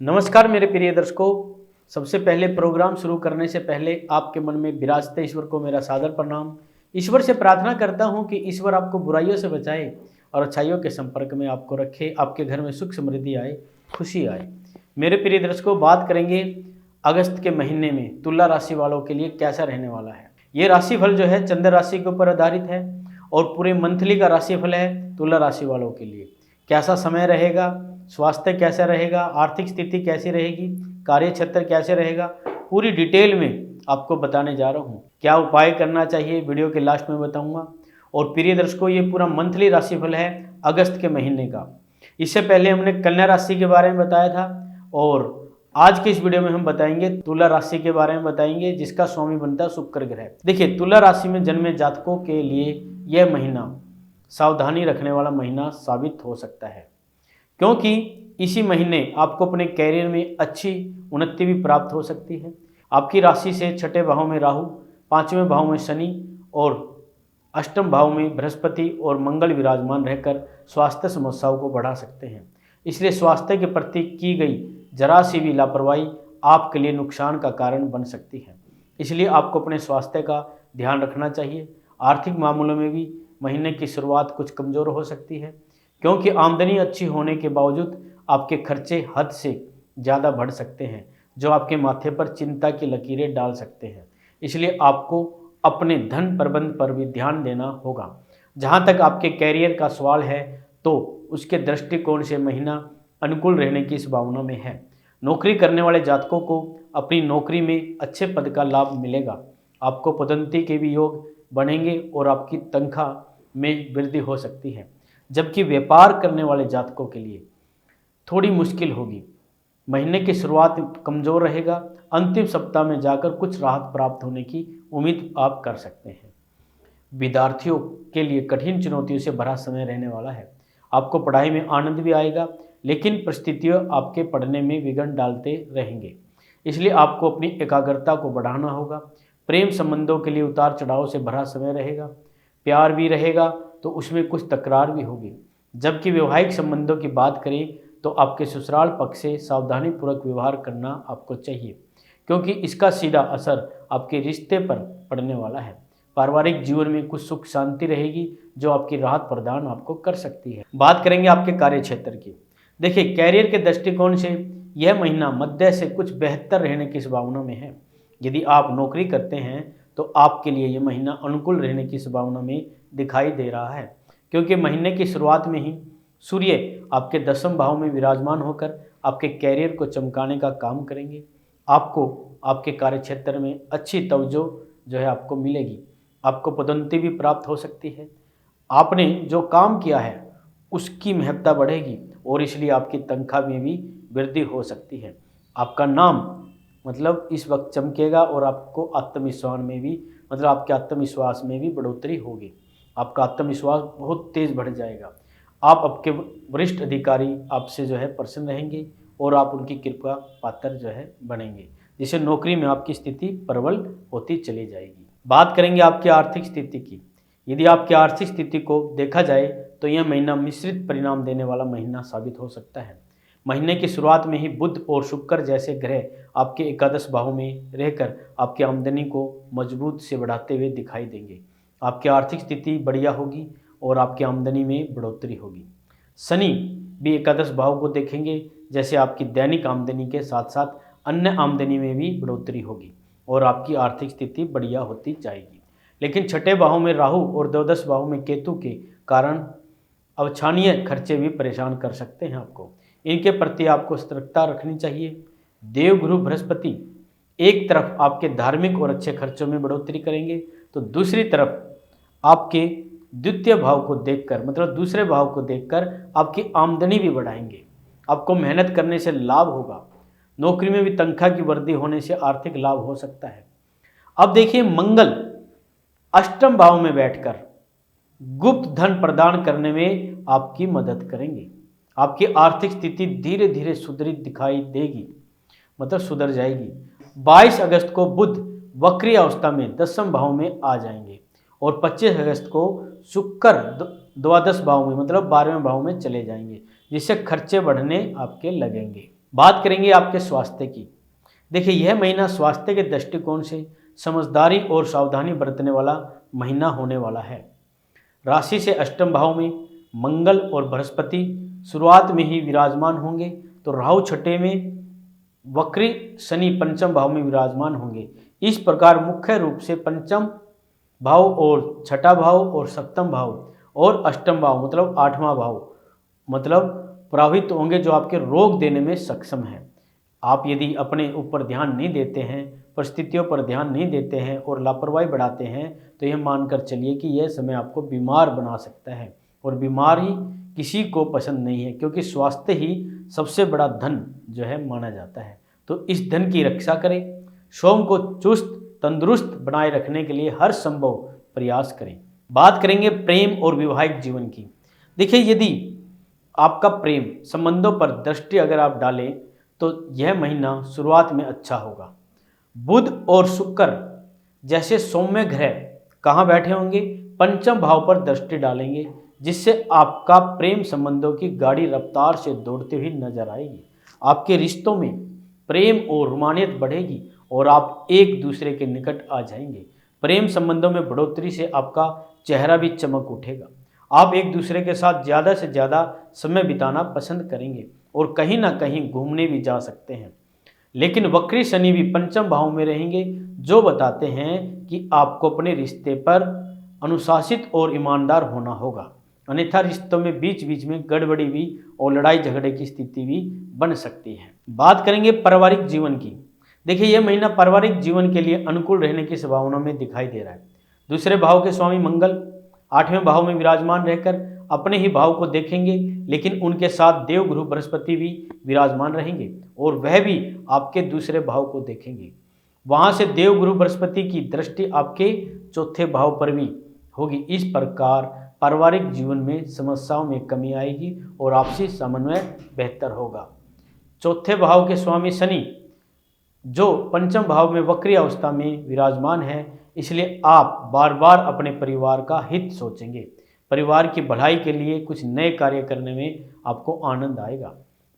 नमस्कार मेरे प्रिय दर्शकों। सबसे पहले प्रोग्राम शुरू करने से पहले आपके मन में विराजते ईश्वर को मेरा सादर प्रणाम। ईश्वर से प्रार्थना करता हूं कि ईश्वर आपको बुराइयों से बचाए और अच्छाइयों के संपर्क में आपको रखे, आपके घर में सुख समृद्धि आए, खुशी आए। मेरे प्रिय दर्शकों, बात करेंगे अगस्त के महीने में तुला राशि वालों के लिए कैसा रहने वाला है। ये राशिफल जो है चंद्र राशि के ऊपर आधारित है और पूरे मंथली का राशिफल है तुला राशि वालों के लिए। कैसा समय रहेगा, स्वास्थ्य कैसा रहेगा, आर्थिक स्थिति कैसी रहेगी, कार्य क्षेत्र कैसे रहेगा, पूरी डिटेल में आपको बताने जा रहा हूँ। क्या उपाय करना चाहिए वीडियो के लास्ट में बताऊंगा। और प्रिय दर्शकों, ये पूरा मंथली राशिफल है अगस्त के महीने का। इससे पहले हमने कन्या राशि के बारे में बताया था और आज के इस वीडियो में हम बताएंगे तुला राशि के बारे में बताएंगे, जिसका स्वामी बनता है शुक्र ग्रह। देखिए, तुला राशि में जन्मे जातकों के लिए यह महीना सावधानी रखने वाला महीना साबित हो सकता है, क्योंकि इसी महीने आपको अपने कैरियर में अच्छी उन्नति भी प्राप्त हो सकती है। आपकी राशि से छठे भाव में राहु, पांचवें भाव में शनि और अष्टम भाव में बृहस्पति और मंगल विराजमान रहकर स्वास्थ्य समस्याओं को बढ़ा सकते हैं। इसलिए स्वास्थ्य के प्रति की गई जरा सी भी लापरवाही आपके लिए नुकसान का कारण बन सकती है। इसलिए आपको अपने स्वास्थ्य का ध्यान रखना चाहिए। आर्थिक मामलों में भी महीने की शुरुआत कुछ कमज़ोर हो सकती है, क्योंकि आमदनी अच्छी होने के बावजूद आपके खर्चे हद से ज़्यादा बढ़ सकते हैं, जो आपके माथे पर चिंता की लकीरें डाल सकते हैं। इसलिए आपको अपने धन प्रबंध पर भी ध्यान देना होगा। जहाँ तक आपके कैरियर का सवाल है तो उसके दृष्टिकोण से महीना अनुकूल रहने की इस भावना में है। नौकरी करने वाले जातकों को अपनी नौकरी में अच्छे पद का लाभ मिलेगा। आपको पदोन्नति के भी योग बनेंगे और आपकी तनख्वाह में वृद्धि हो सकती है। जबकि व्यापार करने वाले जातकों के लिए थोड़ी मुश्किल होगी। महीने की शुरुआत कमज़ोर रहेगा। अंतिम सप्ताह में जाकर कुछ राहत प्राप्त होने की उम्मीद आप कर सकते हैं। विद्यार्थियों के लिए कठिन चुनौतियों से भरा समय रहने वाला है। आपको पढ़ाई में आनंद भी आएगा, लेकिन परिस्थितियों आपके पढ़ने में विघ्न डालते रहेंगे। इसलिए आपको अपनी एकाग्रता को बढ़ाना होगा। प्रेम संबंधों के लिए उतार चढ़ाव से भरा समय रहेगा। प्यार भी रहेगा तो उसमें कुछ तकरार भी होगी। जबकि वैवाहिक संबंधों की बात करें तो आपके ससुराल पक्ष से सावधानीपूर्वक व्यवहार करना आपको चाहिए, क्योंकि इसका सीधा असर आपके रिश्ते पर पड़ने वाला है। पारिवारिक जीवन में कुछ सुख शांति रहेगी, जो आपकी राहत प्रदान आपको कर सकती है। बात करेंगे आपके कार्य क्षेत्र की। देखिए, कैरियर के दृष्टिकोण से यह महीना मध्य से कुछ बेहतर रहने की संभावना में है। यदि आप नौकरी करते हैं तो आपके लिए यह महीना अनुकूल रहने की संभावना में दिखाई दे रहा है, क्योंकि महीने की शुरुआत में ही सूर्य आपके दसम भाव में विराजमान होकर आपके कैरियर को चमकाने का काम करेंगे। आपको आपके कार्य क्षेत्र में अच्छी तवज्जो जो है आपको मिलेगी। आपको पदोन्नति भी प्राप्त हो सकती है। आपने जो काम किया है उसकी महत्ता बढ़ेगी और इसलिए आपकी तनख्वाह में भी वृद्धि हो सकती है। आपका नाम इस वक्त चमकेगा और आपको आत्मविश्वास में भी आपके आत्मविश्वास में भी बढ़ोतरी होगी। आपका आत्मविश्वास बहुत तेज़ बढ़ जाएगा। आप आपके वरिष्ठ अधिकारी आपसे जो है प्रसन्न रहेंगे और आप उनकी कृपा पात्र जो है बनेंगे, जिससे नौकरी में आपकी स्थिति प्रबल होती चली जाएगी। बात करेंगे आपकी आर्थिक स्थिति की। यदि आपकी आर्थिक स्थिति को देखा जाए तो यह महीना मिश्रित परिणाम देने वाला महीना साबित हो सकता है। महीने की शुरुआत में ही बुध और शुक्र जैसे ग्रह आपके एकादश भाव में रहकर आपकी आमदनी को मजबूत से बढ़ाते हुए दिखाई देंगे। आपकी आर्थिक स्थिति बढ़िया होगी और आपकी आमदनी में बढ़ोतरी होगी। शनि भी एकादश भाव को देखेंगे, जैसे आपकी दैनिक आमदनी के साथ साथ अन्य आमदनी में भी बढ़ोतरी होगी और आपकी आर्थिक स्थिति बढ़िया होती जाएगी। लेकिन छठे भाव में राहु और द्वादश भाव में केतु के कारण अवांछनीय खर्चे भी परेशान कर सकते हैं आपको। इनके प्रति आपको सतर्कता रखनी चाहिए। देवगुरु बृहस्पति एक तरफ आपके धार्मिक और अच्छे खर्चों में बढ़ोतरी करेंगे, तो दूसरी तरफ आपके द्वितीय भाव को देखकर दूसरे भाव को देखकर आपकी आमदनी भी बढ़ाएंगे। आपको मेहनत करने से लाभ होगा। नौकरी में भी तनख्वाह की वृद्धि होने से आर्थिक लाभ हो सकता है। अब देखिए, मंगल अष्टम भाव में बैठकर गुप्त धन प्रदान करने में आपकी मदद करेंगे। आपकी आर्थिक स्थिति धीरे धीरे सुधरित दिखाई देगी, सुधर जाएगी। 22 अगस्त को बुध वक्री अवस्था में दसम भाव में आ जाएंगे और 25 अगस्त को शुक्र द्वादश भाव में 12वें भाव में चले जाएंगे, जिससे खर्चे बढ़ने आपके लगेंगे। बात करेंगे आपके स्वास्थ्य की। देखिए यह महीना स्वास्थ्य के दृष्टिकोण से समझदारी और सावधानी बरतने वाला महीना होने वाला है। राशि से अष्टम भाव में मंगल और बृहस्पति शुरुआत में ही विराजमान होंगे, तो राहु छठे में, वक्री शनि पंचम भाव में विराजमान होंगे। इस प्रकार मुख्य रूप से पंचम भाव और छठा भाव और सप्तम भाव और अष्टम भाव मतलब आठवां भाव मतलब प्रभावित होंगे, जो आपके रोग देने में सक्षम है। आप यदि अपने ऊपर ध्यान नहीं देते हैं, परिस्थितियों पर ध्यान नहीं देते हैं और लापरवाही बढ़ाते हैं, तो यह मानकर चलिए कि यह समय आपको बीमार बना सकता है। और बीमारी किसी को पसंद नहीं है, क्योंकि स्वास्थ्य ही सबसे बड़ा धन जो है माना जाता है। तो इस धन की रक्षा करें। स्वयं को चुस्त तंदुरुस्त बनाए रखने के लिए हर संभव प्रयास करें। बात करेंगे प्रेम और वैवाहिक जीवन की। देखिए यदि आपका प्रेम संबंधों पर दृष्टि अगर आप डालें तो यह महीना शुरुआत में अच्छा होगा। बुध और शुक्र जैसे सौम्य ग्रह कहाँ बैठे होंगे? पंचम भाव पर दृष्टि डालेंगे, जिससे आपका प्रेम संबंधों की गाड़ी रफ्तार से दौड़ती हुई नजर आएगी। आपके रिश्तों में प्रेम और रोमानियत बढ़ेगी और आप एक दूसरे के निकट आ जाएंगे। प्रेम संबंधों में बढ़ोतरी से आपका चेहरा भी चमक उठेगा। आप एक दूसरे के साथ ज़्यादा से ज़्यादा समय बिताना पसंद करेंगे और कहीं ना कहीं घूमने भी जा सकते हैं। लेकिन वक्री शनि भी पंचम भाव में रहेंगे, जो बताते हैं कि आपको अपने रिश्ते पर अनुशासित और ईमानदार होना होगा, अन्यथा रिश्तों में बीच बीच में गड़बड़ी भी और लड़ाई झगड़े की स्थिति भी बन सकती है। बात करेंगे पारिवारिक जीवन की। देखिए यह महीना पारिवारिक जीवन के लिए अनुकूल रहने की संभावना में दिखाई दे रहा है। दूसरे भाव के स्वामी मंगल आठवें भाव में विराजमान रहकर अपने ही भाव को देखेंगे, लेकिन उनके साथ देवगुरु बृहस्पति भी विराजमान रहेंगे और वह भी आपके दूसरे भाव को देखेंगे। वहां से देवगुरु बृहस्पति की दृष्टि आपके चौथे भाव पर भी होगी। इस प्रकार पारिवारिक जीवन में समस्याओं में कमी आएगी और आपसी समन्वय बेहतर होगा। चौथे भाव के स्वामी शनि जो पंचम भाव में वक्री अवस्था में विराजमान है, इसलिए आप बार बार अपने परिवार का हित सोचेंगे। परिवार की भलाई के लिए कुछ नए कार्य करने में आपको आनंद आएगा।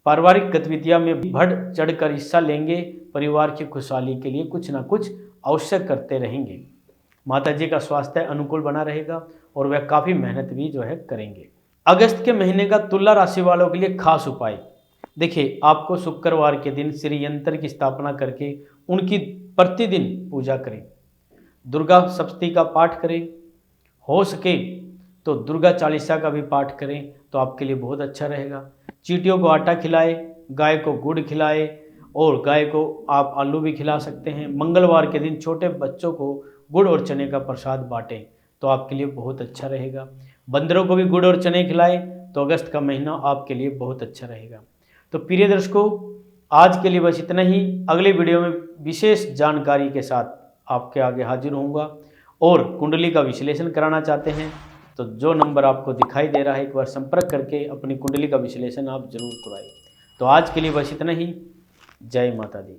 पारिवारिक गतिविधियों में बढ़ चढ़कर हिस्सा लेंगे। परिवार की खुशहाली के लिए कुछ ना कुछ अवश्य करते रहेंगे। माता जी का स्वास्थ्य अनुकूल बना रहेगा और वह काफ़ी मेहनत भी जो है करेंगे। अगस्त के महीने का तुला राशि वालों के लिए खास उपाय। देखिए आपको शुक्रवार के दिन श्री यंत्र की स्थापना करके उनकी प्रतिदिन पूजा करें। दुर्गा सप्तशती का पाठ करें। हो सके तो दुर्गा चालीसा का भी पाठ करें तो आपके लिए बहुत अच्छा रहेगा। चींटियों को आटा खिलाए, गाय को गुड़ खिलाए और गाय को आप आलू भी खिला सकते हैं। मंगलवार के दिन छोटे बच्चों को गुड़ और चने का प्रसाद बांटें तो आपके लिए बहुत अच्छा रहेगा। बंदरों को भी गुड़ और चने खिलाएं तो अगस्त का महीना आपके लिए बहुत अच्छा रहेगा। तो प्रिय दर्शकों, आज के लिए बस इतना ही। अगले वीडियो में विशेष जानकारी के साथ आपके आगे हाजिर होऊंगा। और कुंडली का विश्लेषण कराना चाहते हैं तो जो नंबर आपको दिखाई दे रहा है, एक बार संपर्क करके अपनी कुंडली का विश्लेषण आप जरूर कराइए। तो आज के लिए बस इतना ही। जय माता दी।